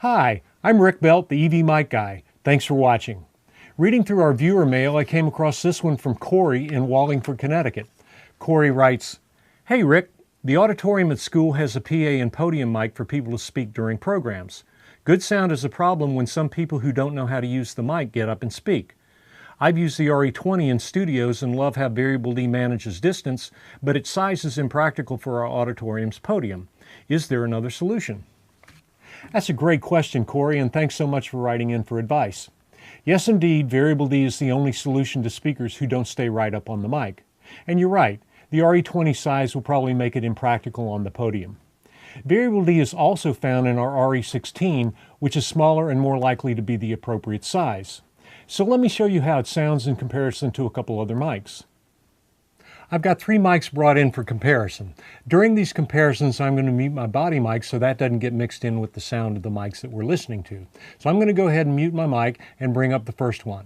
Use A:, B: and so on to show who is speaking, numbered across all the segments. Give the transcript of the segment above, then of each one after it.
A: Hi, I'm Rick Belt, the EV Mic Guy. Thanks for watching. Reading through our viewer mail, I came across this one from Corey in Wallingford, Connecticut. Corey writes, "Hey Rick, the auditorium at school has a PA and podium mic for people to speak during programs. Good sound is a problem when some people who don't know how to use the mic get up and speak. I've used the RE20 in studios and love how Variable D manages distance, but its size is impractical for our auditorium's podium. Is there another solution?" That's a great question, Corey, and thanks so much for writing in for advice. Yes, indeed, Variable D is the only solution to speakers who don't stay right up on the mic. And you're right, the RE20 size will probably make it impractical on the podium. Variable D is also found in our RE16, which is smaller and more likely to be the appropriate size. So let me show you how it sounds in comparison to a couple other mics. I've got 3 mics brought in for comparison. During these comparisons, I'm going to mute my body mic so that doesn't get mixed in with the sound of the mics that we're listening to. So I'm going to go ahead and mute my mic and bring up the first one.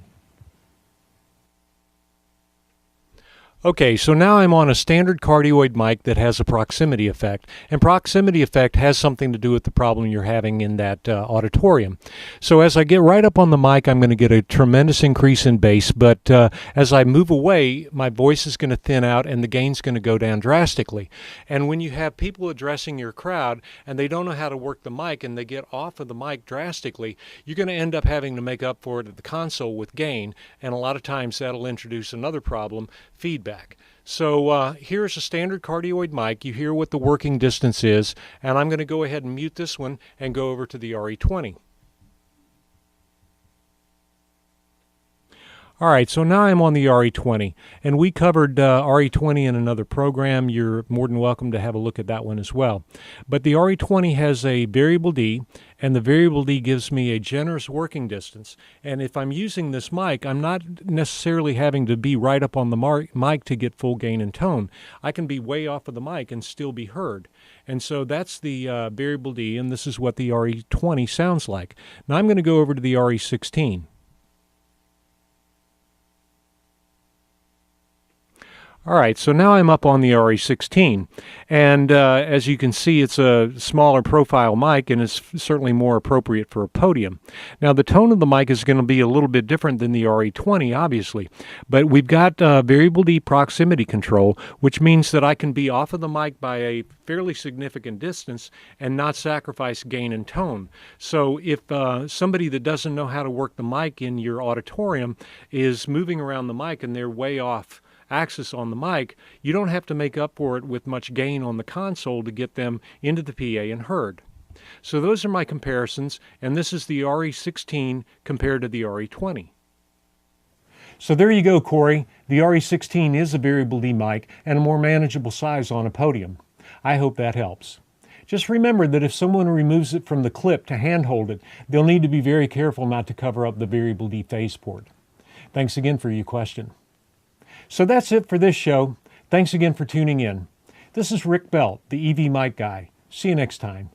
A: Okay, so now I'm on a standard cardioid mic that has a proximity effect, and proximity effect has something to do with the problem you're having in that auditorium. So as I get right up on the mic, I'm going to get a tremendous increase in bass, but as I move away, my voice is going to thin out and the gain's going to go down drastically. And when you have people addressing your crowd and they don't know how to work the mic and they get off of the mic drastically, you're going to end up having to make up for it at the console with gain, and a lot of times that'll introduce another problem, feedback. So here's a standard cardioid mic. You hear what the working distance is, and I'm going to go ahead and mute this one and go over to the RE20. All right, so now I'm on the RE20, and we covered RE20 in another program. You're more than welcome to have a look at that one as well. But the RE20 has a variable D, and the variable D gives me a generous working distance. And if I'm using this mic, I'm not necessarily having to be right up on the mic to get full gain and tone. I can be way off of the mic and still be heard. And so that's the variable D, and this is what the RE20 sounds like. Now I'm going to go over to the RE16. All right, so now I'm up on the RE16, and as you can see, it's a smaller profile mic, and it's certainly more appropriate for a podium. Now, the tone of the mic is going to be a little bit different than the RE20, obviously, but we've got variable D proximity control, which means that I can be off of the mic by a fairly significant distance and not sacrifice gain and tone. So if somebody that doesn't know how to work the mic in your auditorium is moving around the mic and they're way off axis on the mic, you don't have to make up for it with much gain on the console to get them into the PA and heard. So those are my comparisons, and this is the RE16 compared to the RE20. So there you go, Corey. The RE16 is a variable D mic and a more manageable size on a podium. I hope that helps. Just remember that if someone removes it from the clip to handhold it, they'll need to be very careful not to cover up the variable D phase port. Thanks again for your question. So that's it for this show. Thanks again for tuning in. This is Rick Belt, the EV Mic Guy. See you next time.